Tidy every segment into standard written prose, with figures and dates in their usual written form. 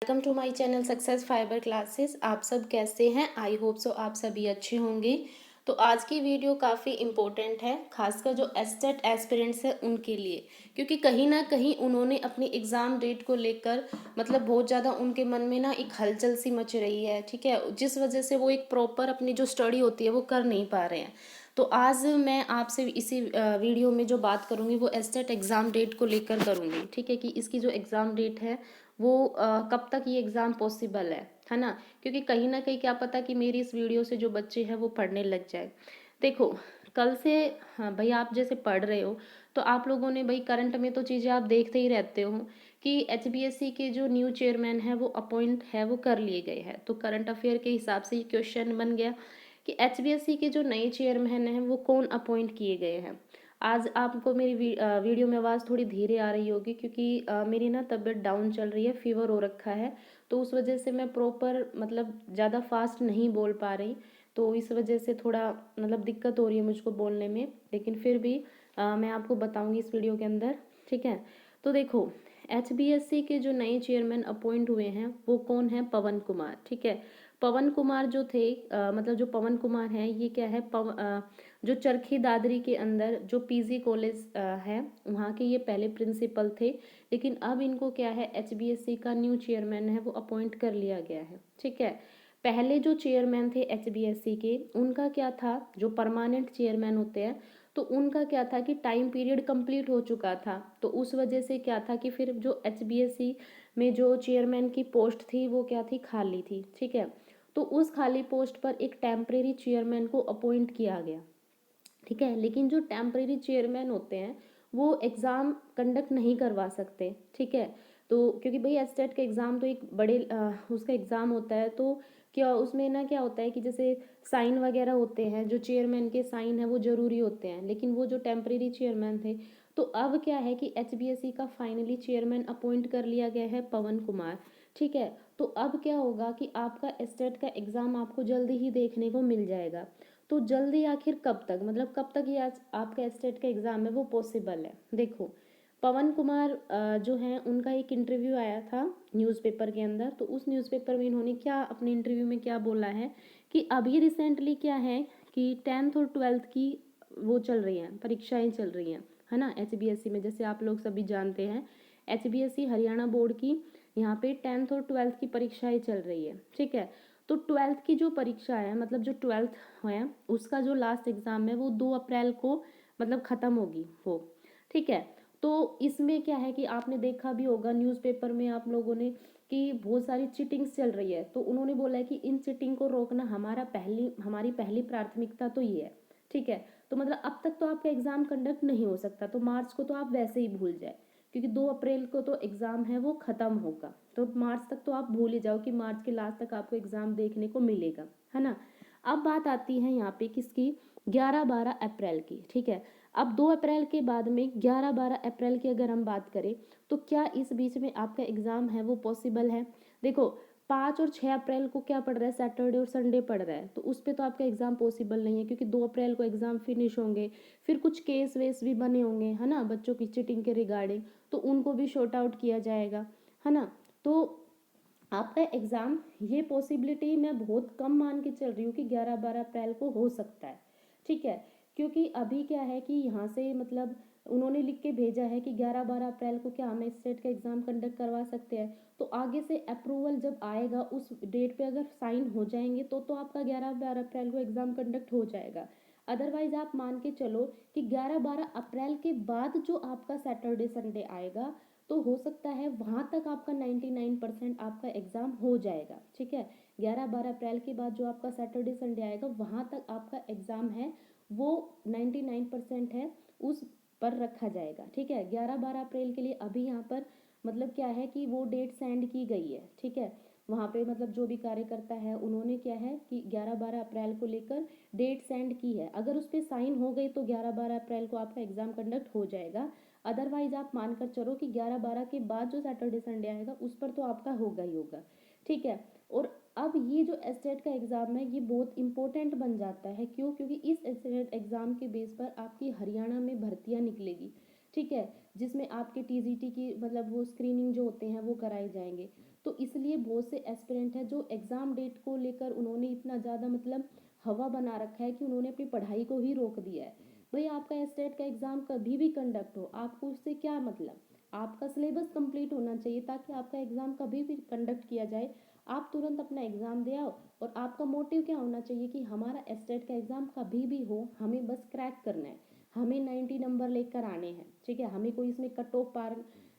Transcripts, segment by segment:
Welcome to my channel success fiber classes. आप सब कैसे हैं? आई होप सो आप सभी अच्छे होंगे। तो आज की वीडियो काफ़ी इम्पोर्टेंट है, खासकर जो एस्टेट एस्पिरेंट्स हैं उनके लिए, क्योंकि कहीं ना कहीं उन्होंने अपनी एग्ज़ाम डेट को लेकर मतलब बहुत ज़्यादा उनके मन में ना एक हलचल सी मच रही है। ठीक है, जिस वजह से वो एक प्रॉपर अपनी जो स्टडी होती है वो कर नहीं पा रहे हैं। तो आज मैं आपसे इसी वीडियो में जो बात करूँगी वो एस्टेट एग्ज़ाम डेट को लेकर करूँगी। ठीक है, कि इसकी जो एग्ज़ाम डेट है वो कब तक ये एग्ज़ाम पॉसिबल है ना। क्योंकि कहीं ना कहीं क्या पता कि मेरी इस वीडियो से जो बच्चे हैं वो पढ़ने लग जाए। देखो, कल से, हाँ भाई, आप जैसे पढ़ रहे हो तो आप लोगों ने भाई करंट में तो चीज़ें आप देखते ही रहते हो कि एचबीएससी के जो न्यू चेयरमैन है वो अपॉइंट है, वो कर लिए गए हैं। तो करंट अफेयर के हिसाब से ये क्वेश्चन बन गया कि एचबीएससी के जो नए चेयरमैन हैं वो कौन अपॉइंट किए गए हैं। आज आपको मेरी वीडियो में आवाज़ थोड़ी धीरे आ रही होगी क्योंकि मेरी ना तबीयत डाउन चल रही है, फीवर हो रखा है। तो उस वजह से मैं प्रॉपर मतलब ज़्यादा फास्ट नहीं बोल पा रही। तो इस वजह से थोड़ा मतलब दिक्कत हो रही है मुझको बोलने में, लेकिन फिर भी मैं आपको बताऊंगी इस वीडियो के अंदर। ठीक है, तो देखो, एचबीएससी के जो नए चेयरमैन अपॉइंट हुए हैं वो कौन है? पवन कुमार। ठीक है, पवन कुमार जो थे मतलब जो पवन कुमार हैं ये क्या है, जो चरखी दादरी के अंदर जो पीजी कॉलेज है वहाँ के ये पहले प्रिंसिपल थे। लेकिन अब इनको क्या है, एचबीएससी का न्यू चेयरमैन है वो अपॉइंट कर लिया गया है। ठीक है, पहले जो चेयरमैन थे एचबीएससी के उनका क्या था, जो परमानेंट चेयरमैन होते हैं तो उनका क्या था कि टाइम पीरियड कंप्लीट हो चुका था। तो उस वजह से क्या था कि फिर जो एचबीएससी में जो चेयरमैन की पोस्ट थी वो क्या थी, खाली थी। ठीक है, तो उस खाली पोस्ट पर एक टेम्परेरी चेयरमैन को अपॉइंट किया गया। ठीक है, लेकिन जो टेम्परेरी चेयरमैन होते हैं वो एग्ज़ाम कंडक्ट नहीं करवा सकते। ठीक है, तो क्योंकि भाई एस्टेट का एग्ज़ाम तो एक बड़े उसका एग्ज़ाम होता है। तो क्या उसमें ना क्या होता है कि जैसे साइन वगैरह होते हैं, जो चेयरमैन के साइन है वो ज़रूरी होते हैं। लेकिन वो जो टेम्परेरी चेयरमैन थे, तो अब क्या है कि एचबीएससी का फाइनली चेयरमैन अपॉइंट कर लिया गया है पवन कुमार। ठीक है, तो अब क्या होगा कि आपका एस्टेट का एग्ज़ाम आपको जल्दी ही देखने को मिल जाएगा। तो जल्दी आखिर कब तक, मतलब कब तक ये आज आपका एस्टेट का एग्ज़ाम है वो पॉसिबल है? देखो, पवन कुमार जो हैं उनका एक इंटरव्यू आया था न्यूज़पेपर के अंदर। तो उस न्यूज़पेपर में इन्होंने क्या अपने इंटरव्यू में क्या बोला है कि अभी रिसेंटली क्या है कि 10th और 12th की वो चल रही हैं, परीक्षाएं चल रही हैं, है ना। एचबीएससी में जैसे आप लोग सभी जानते हैं, एचबीएससी हरियाणा बोर्ड की यहाँ पे 10th और 12th की परीक्षाएं चल रही है। ठीक है, तो 12th की जो परीक्षा है, मतलब जो 12th है उसका जो लास्ट एग्ज़ाम है वो 2 अप्रैल को मतलब ख़त्म होगी वो। ठीक है, तो इसमें क्या है कि आपने देखा भी होगा न्यूज़पेपर में आप लोगों ने कि बहुत सारी चीटिंग्स चल रही है। तो उन्होंने बोला है कि इन चीटिंग को रोकना हमारी पहली प्राथमिकता तो ये है। ठीक है, तो मतलब अब तक तो आपका एग्ज़ाम कंडक्ट नहीं हो सकता, तो मार्च को तो आप वैसे ही भूल जाए, क्योंकि 2 अप्रैल को तो एग्ज़ाम है वो ख़त्म होगा। तो मार्च तक तो आप भूल ही जाओ कि मार्च के लास्ट तक आपको एग्ज़ाम देखने को मिलेगा, है ना। अब बात आती है यहाँ पे किसकी, 11-12 अप्रैल की। ठीक है, अब 2 अप्रैल के बाद में 11-12 अप्रैल की अगर हम बात करें तो क्या इस बीच में आपका एग्ज़ाम है वो पॉसिबल है? देखो, 5 और 6 अप्रैल को क्या पड़ रहा है, सैटरडे और संडे पड़ रहा है, तो उस पे तो आपका एग्ज़ाम पॉसिबल नहीं है, क्योंकि 2 अप्रैल को एग्ज़ाम फिनिश होंगे। फिर कुछ केस वेस भी बने होंगे, है ना, बच्चों की चीटिंग के रिगार्डिंग, तो उनको भी शॉर्ट आउट किया जाएगा, है ना। तो आपका एग्ज़ाम ये पॉसिबिलिटी मैं बहुत कम मान के चल रही हूँ कि 11-12 अप्रैल को हो सकता है। ठीक है, क्योंकि अभी क्या है कि यहाँ से मतलब उन्होंने लिख के भेजा है कि 11-12 अप्रैल को क्या हम स्टेट का एग्ज़ाम कंडक्ट करवा सकते हैं। तो आगे से अप्रूवल जब आएगा उस डेट पे अगर साइन हो जाएंगे तो आपका 11-12 अप्रैल को एग्ज़ाम कंडक्ट हो जाएगा। अदरवाइज आप मान के चलो कि 11-12 अप्रैल के बाद जो आपका सैटरडे संडे आएगा तो हो सकता है वहाँ तक आपका 99% आपका एग्ज़ाम हो जाएगा। ठीक है, 11-12 अप्रैल के बाद जो आपका सैटरडे संडे आएगा वहाँ तक आपका एग्ज़ाम है वो 99% है उस पर रखा जाएगा। ठीक है, 11-12 अप्रैल के लिए अभी यहाँ पर मतलब क्या है कि वो डेट सेंड की गई है। ठीक है, वहाँ पे मतलब जो भी कार्यकर्ता है उन्होंने क्या है कि 11-12 अप्रैल को लेकर डेट सेंड की है। अगर उस पर साइन हो गई तो 11-12 अप्रैल को आपका एग्ज़ाम कंडक्ट हो जाएगा। अदरवाइज आप मानकर चलो कि 11-12 के बाद जो सैटरडे संडे आएगा उस पर तो आपका होगा ही होगा। ठीक है, और अब ये जो एस्टेट का एग्ज़ाम है ये बहुत इंपॉर्टेंट बन जाता है। क्यों? क्योंकि इस एस्टेट एग्ज़ाम के बेस पर आपकी हरियाणा में भर्तियाँ निकलेगी। ठीक है, जिसमें आपके टीजीटी की मतलब वो स्क्रीनिंग जो होते हैं वो कराए जाएंगे। तो इसलिए बहुत से एस्पिरेंट हैं जो एग्ज़ाम डेट को लेकर उन्होंने इतना ज़्यादा मतलब हवा बना रखा है कि उन्होंने अपनी पढ़ाई को ही रोक दिया है। भाई आपका एस्टेट का एग्ज़ाम कभी भी कंडक्ट हो, आपको उससे क्या मतलब, आपका सिलेबस कंप्लीट होना चाहिए ताकि आपका एग्ज़ाम कभी भी कंडक्ट किया जाए आप तुरंत अपना एग्ज़ाम दे आओ। और आपका मोटिव क्या होना चाहिए कि हमारा एस्टेट का एग्ज़ाम कभी भी हो हमें बस क्रैक करना है, हमें 90 नंबर लेकर आने हैं, ठीक है। हमें कोई इसमें कट ऑफ पार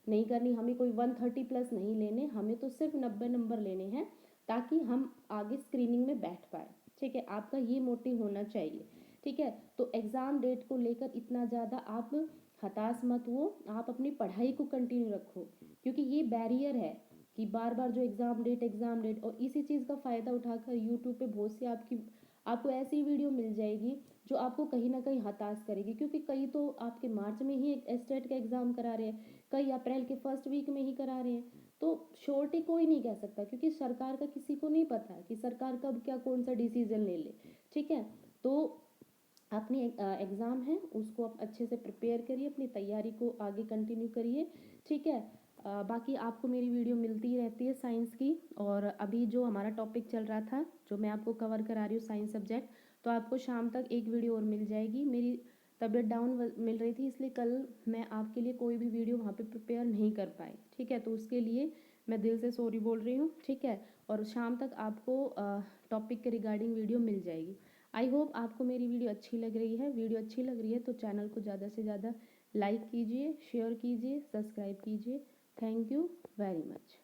नहीं करनी, हमें कोई 130 प्लस नहीं लेने, हमें तो सिर्फ 90 नंबर लेने हैं ताकि हम आगे स्क्रीनिंग में बैठ पाए, ठीक है। आपका ये मोटिव होना चाहिए, ठीक है। तो एग्ज़ाम डेट को लेकर इतना ज़्यादा आप हताश मत हो, आप अपनी पढ़ाई को कंटिन्यू रखो, क्योंकि ये बैरियर है कि बार बार जो एग्ज़ाम डेट और इसी चीज़ का फ़ायदा उठाकर यूट्यूब पे बहुत सी आपको ऐसी वीडियो मिल जाएगी जो आपको कहीं ना कहीं हताश करेगी, क्योंकि कई तो आपके मार्च में ही स्टेट का एग्ज़ाम करा रहे हैं, कई अप्रैल के फर्स्ट वीक में ही करा रहे हैं। तो श्योरिटी कोई नहीं कह सकता, क्योंकि सरकार का किसी को नहीं पता कि सरकार कब क्या कौन सा डिसीजन ले ले, ठीक है। तो अपनी एग्ज़ाम है उसको आप अच्छे से प्रिपेयर करिए, अपनी तैयारी को आगे कंटिन्यू करिए, ठीक है। बाकी आपको मेरी वीडियो मिलती रहती है साइंस की, और अभी जो हमारा टॉपिक चल रहा था जो मैं आपको कवर करा रही हूँ साइंस सब्जेक्ट, तो आपको शाम तक एक वीडियो और मिल जाएगी। मेरी तबीयत डाउन मिल रही थी इसलिए कल मैं आपके लिए कोई भी वीडियो वहाँ पे प्रिपेयर नहीं कर पाई, ठीक है। तो उसके लिए मैं दिल से सॉरी बोल रही हूँ, ठीक है। और शाम तक आपको टॉपिक के रिगार्डिंग वीडियो मिल जाएगी। आई होप आपको मेरी वीडियो अच्छी लग रही है। वीडियो अच्छी लग रही है तो चैनल को ज़्यादा से ज़्यादा लाइक कीजिए, शेयर कीजिए, सब्सक्राइब कीजिए। Thank you very much.